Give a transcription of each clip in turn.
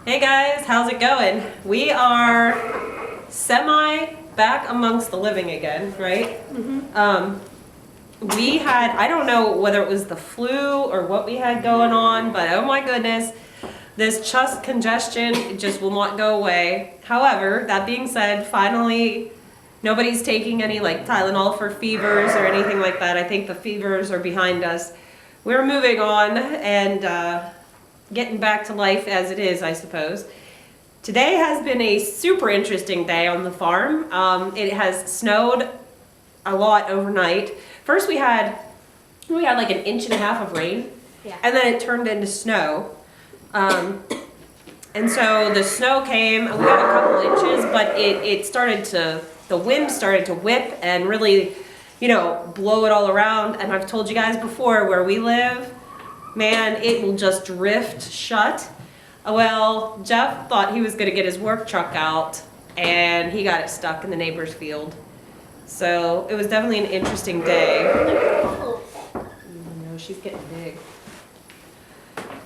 Hey guys, how's it going? We are semi back amongst the living again, right? We had, I don't know whether it was the flu or what we had going on, but oh my goodness, this chest congestion just will not go away. However, that being said, finally, nobody's taking any like Tylenol for fevers or anything like that. I think the fevers are behind us. We're moving on and getting back to life as it is, I suppose. Today has been a super interesting day on the farm. It has snowed a lot overnight. First we had like 1.5 inches of rain, and then it turned into snow. And so the snow came, we got a couple inches, but the wind started to whip and really, blow it all around. And I've told you guys before, where we live, man, it will just drift shut. Well, Jeff thought he was gonna get his work truck out and he got it stuck in the neighbor's field. So it was definitely an interesting day. No, she's getting big.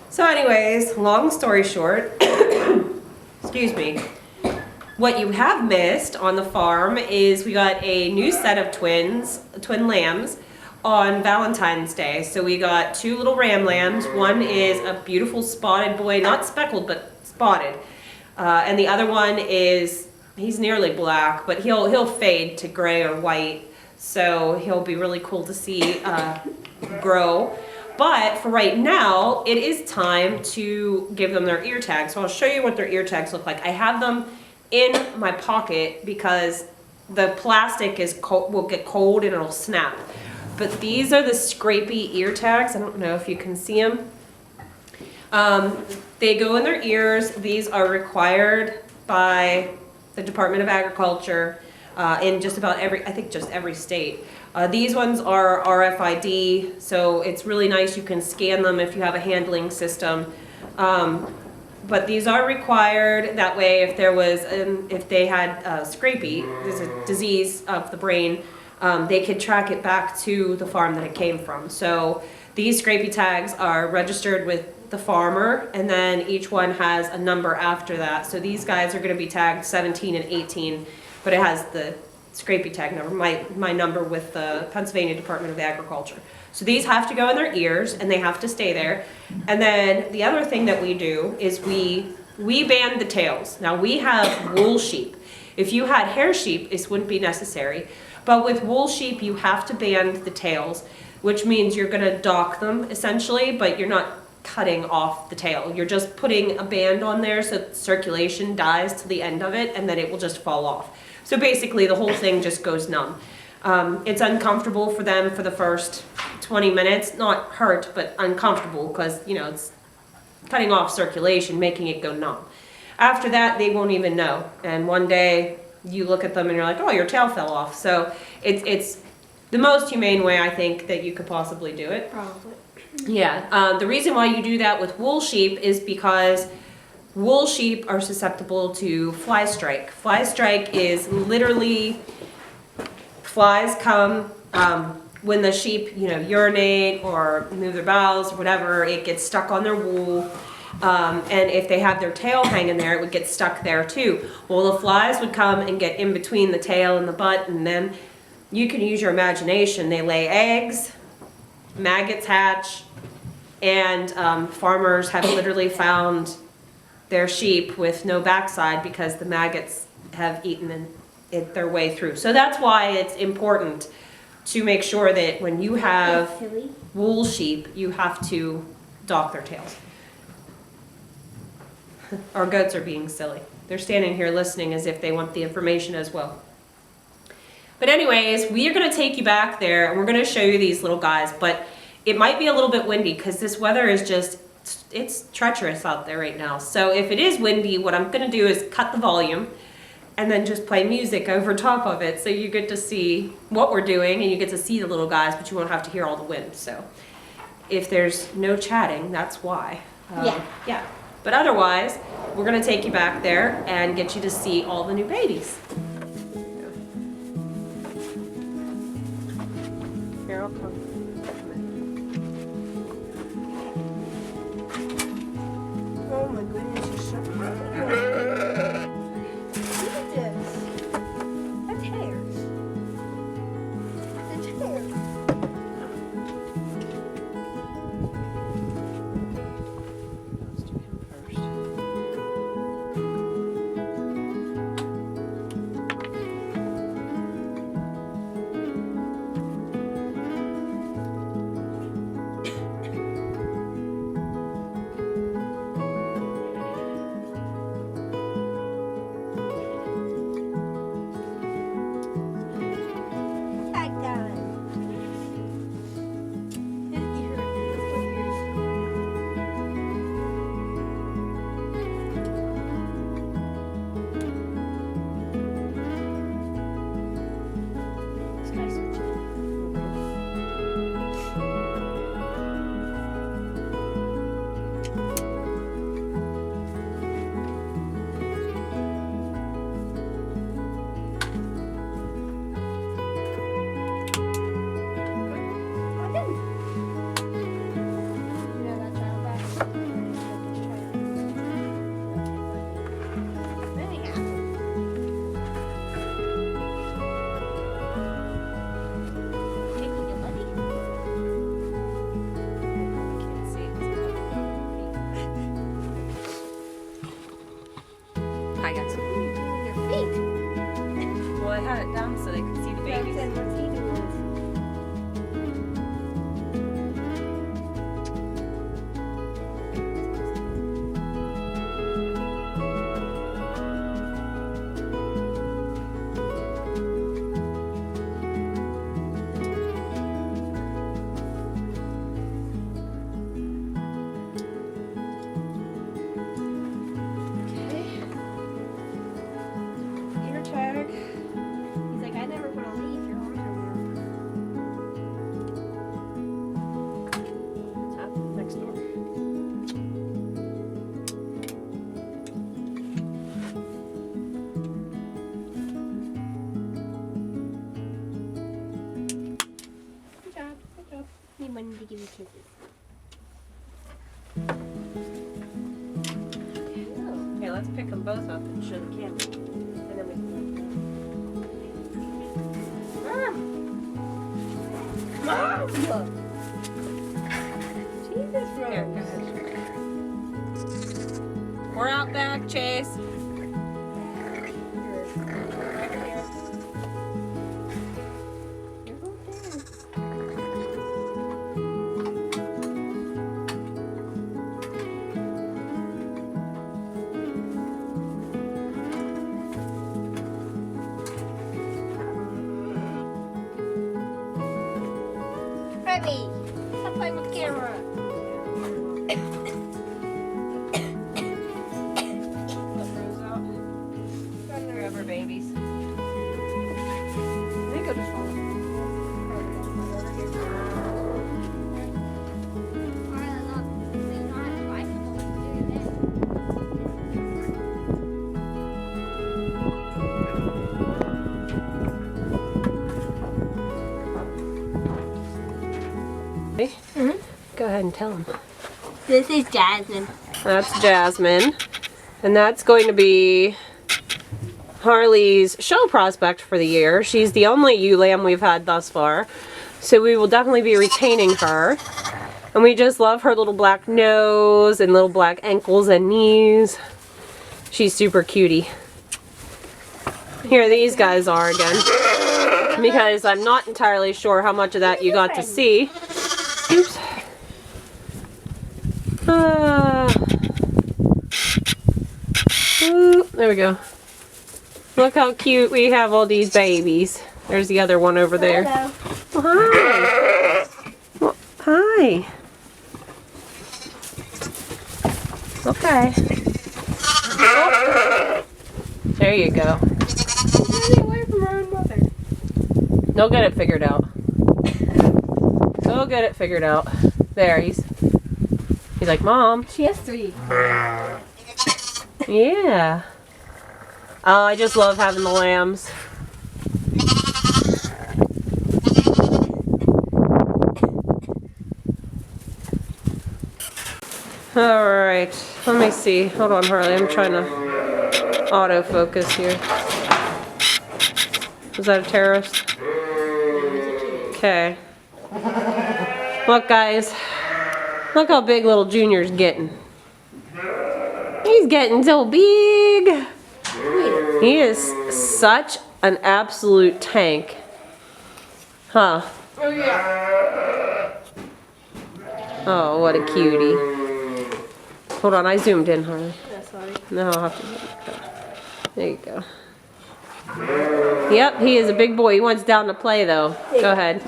So anyways, long story short, excuse me, what you have missed on the farm is we got a new set of twin lambs on Valentine's Day. So we got 2 little ram lambs. One is a beautiful spotted boy, not speckled, but spotted. And the other one he's nearly black, but he'll fade to gray or white. So he'll be really cool to see grow. But for right now, it is time to give them their ear tags. So I'll show you what their ear tags look like. I have them in my pocket because the plastic will get cold and it'll snap. But these are the scrapey ear tags. I don't know if you can see them. They go in their ears. These are required by the Department of Agriculture in just about every state. These ones are RFID, so it's really nice. You can scan them if you have a handling system. But these are required. That way, if they had scrapie, there's a disease of the brain, they could track it back to the farm that it came from. So these scrapie tags are registered with the farmer, and then each one has a number after that. So these guys are going to be tagged 17 and 18, but it has the scrapie tag number, my number with the Pennsylvania Department of Agriculture. So these have to go in their ears and they have to stay there. And then the other thing that we do is we band the tails. Now we have wool sheep. If you had hair sheep, this wouldn't be necessary. But with wool sheep, you have to band the tails, which means you're gonna dock them essentially, but you're not cutting off the tail. You're just putting a band on there so circulation dies to the end of it and then it will just fall off. So basically the whole thing just goes numb. It's uncomfortable for them for the first 20 minutes, not hurt, but uncomfortable because, it's cutting off circulation, making it go numb. After that, they won't even know. And one day you look at them and you're like, oh, your tail fell off. So it's the most humane way I think that you could possibly do it. Probably. Yeah, the reason why you do that with wool sheep is because wool sheep are susceptible to fly strike. Fly strike is literally flies come when the sheep, urinate or move their bowels or whatever, it gets stuck on their wool. And if they have their tail hanging there, it would get stuck there too. Well, the flies would come and get in between the tail and the butt, and then you can use your imagination. They lay eggs, maggots hatch, and farmers have literally found their sheep with no backside because the maggots have eaten their way through. So that's why it's important to make sure that when you have wool sheep, you have to dock their tails. Our goats are being silly. They're standing here listening as if they want the information as well. But anyways, we are going to take you back there and we're going to show you these little guys, but it might be a little bit windy because this weather is it's treacherous out there right now. So if it is windy, what I'm going to do is cut the volume and then just play music over top of it so you get to see what we're doing and you get to see the little guys, but you won't have to hear all the wind. So if there's no chatting, that's why. Yeah. But otherwise, we're going to take you back there and get you to see all the new babies. Here, I'll come. Oh my goodness, you're so I got some on your feet. Well, I had it down so they could see the babies. Tag. He's like, I never want to leave your arms are warm. Next door. Good job. Good job. He wanted to give you kisses. Okay, let's pick them both up and show the camera. And then we can Mom! Look. Jesus, Here, Rose. go ahead. We're out back, Chase. Remy, stop playing with the camera. Let Rose out and grab her babies. I think I'll just follow. Go ahead and tell them. This is Jasmine. That's Jasmine. And that's going to be Harley's show prospect for the year. She's the only ewe lamb we've had thus far. So we will definitely be retaining her. And we just love her little black nose and little black ankles and knees. She's super cutie. Here these guys are again. Because I'm not entirely sure how much of that you got to see. Oops. Ooh, there we go. Look how cute we have all these babies. There's the other one over there. Hello. Oh, hi. Well, hi. Okay. Oh. There you go. Get away from her own mother. They'll get it figured out. They'll get it figured out. There, he's like, Mom. She has 3. Yeah. Oh, I just love having the lambs. Alright, let me see. Hold on, Harley. I'm trying to autofocus here. Was that a terrorist? Okay. Look, guys. Look how big little Junior's getting. He's getting so big. He is such an absolute tank. Huh? Oh, yeah. Oh, what a cutie. Hold on, I zoomed in, Harley. Yeah, sorry. No, I'll have to. There you go. Yep, he is a big boy. He wants down to play, though. Go ahead.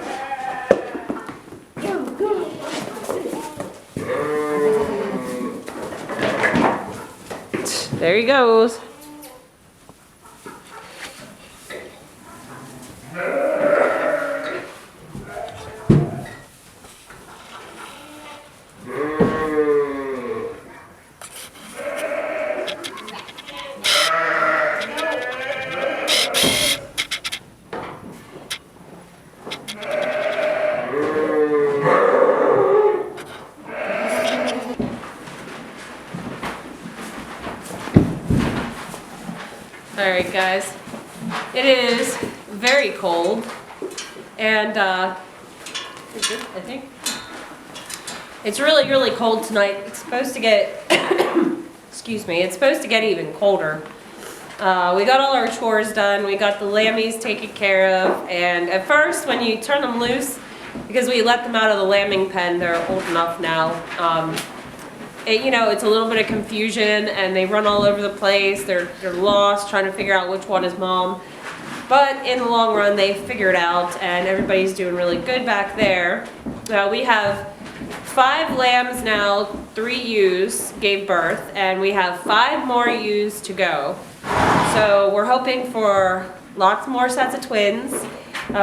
There he goes. Alright guys, it is very cold and I think it's really cold tonight. It's supposed to get excuse me, it's supposed to get even colder. We got all our chores done. We got the lammies taken care of. And at first, when you turn them loose, because we let them out of the lambing pen, they're old enough now. It's a little bit of confusion, and they run all over the place. They're lost, trying to figure out which one is mom. But in the long run, they figure it out, and everybody's doing really good back there. We have 5 lambs now, 3 ewes gave birth, and we have 5 more ewes to go. So we're hoping for lots more sets of twins.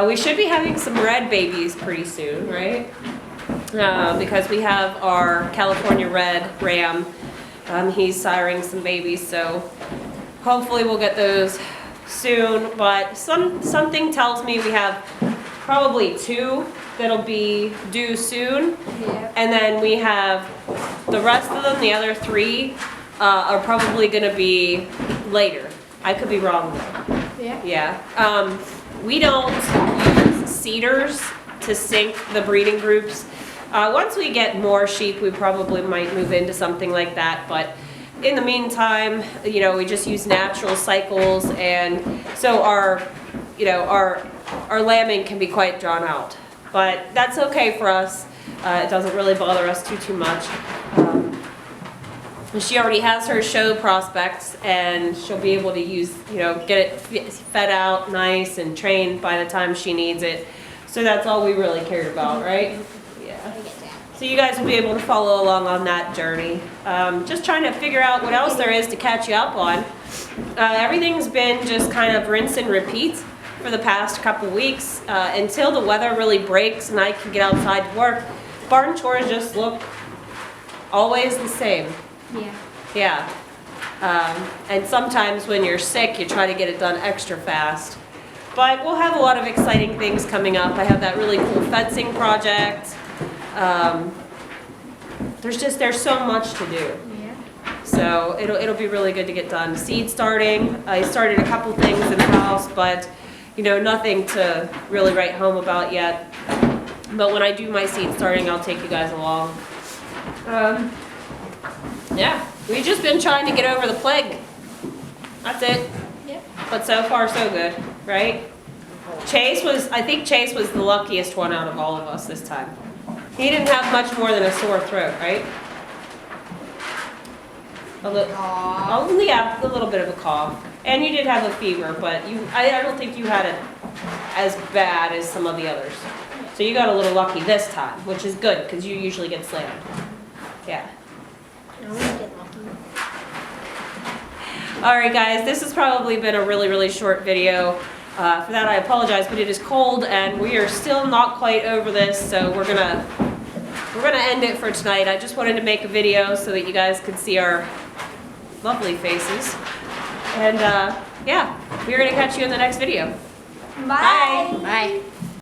We should be having some red babies pretty soon, right? Because we have our California red ram. He's siring some babies, so hopefully we'll get those soon. But something tells me we have probably 2 that'll be due soon. Yeah. And then we have the rest of them, the other 3, are probably gonna be later. I could be wrong though. Yeah. Yeah. We don't use seeders to sync the breeding groups. Once we get more sheep, we probably might move into something like that. But in the meantime, we just use natural cycles, and so our lambing can be quite drawn out. But that's okay for us. It doesn't really bother us too much. She already has her show prospects, and she'll be able to get it fed out nice and trained by the time she needs it. So that's all we really cared about, right? Yeah. So you guys will be able to follow along on that journey. Just trying to figure out what else there is to catch you up on. Everything's been just kind of rinse and repeat for the past couple weeks until the weather really breaks and I can get outside to work. Barn chores just look always the same. Yeah. Yeah. And sometimes when you're sick, you try to get it done extra fast. But we'll have a lot of exciting things coming up. I have that really cool fencing project. There's so much to do. Yeah. So it'll be really good to get done. Seed starting. I started a couple things in the house, but nothing to really write home about yet. But when I do my seed starting, I'll take you guys along. Yeah, we've just been trying to get over the plague. That's it. Yep. But so far so good, right? I think Chase was the luckiest one out of all of us this time. He didn't have much more than a sore throat, right? A little bit of a cough. And you did have a fever, but I don't think you had it as bad as some of the others. So you got a little lucky this time, which is good, because you usually get slammed. Yeah. I want to get lucky. Alright guys, this has probably been a really short video. For that I apologize, but it is cold and we are still not quite over this, so we're gonna end it for tonight. I just wanted to make a video so that you guys could see our lovely faces. And yeah, we're gonna catch you in the next video. Bye. Bye.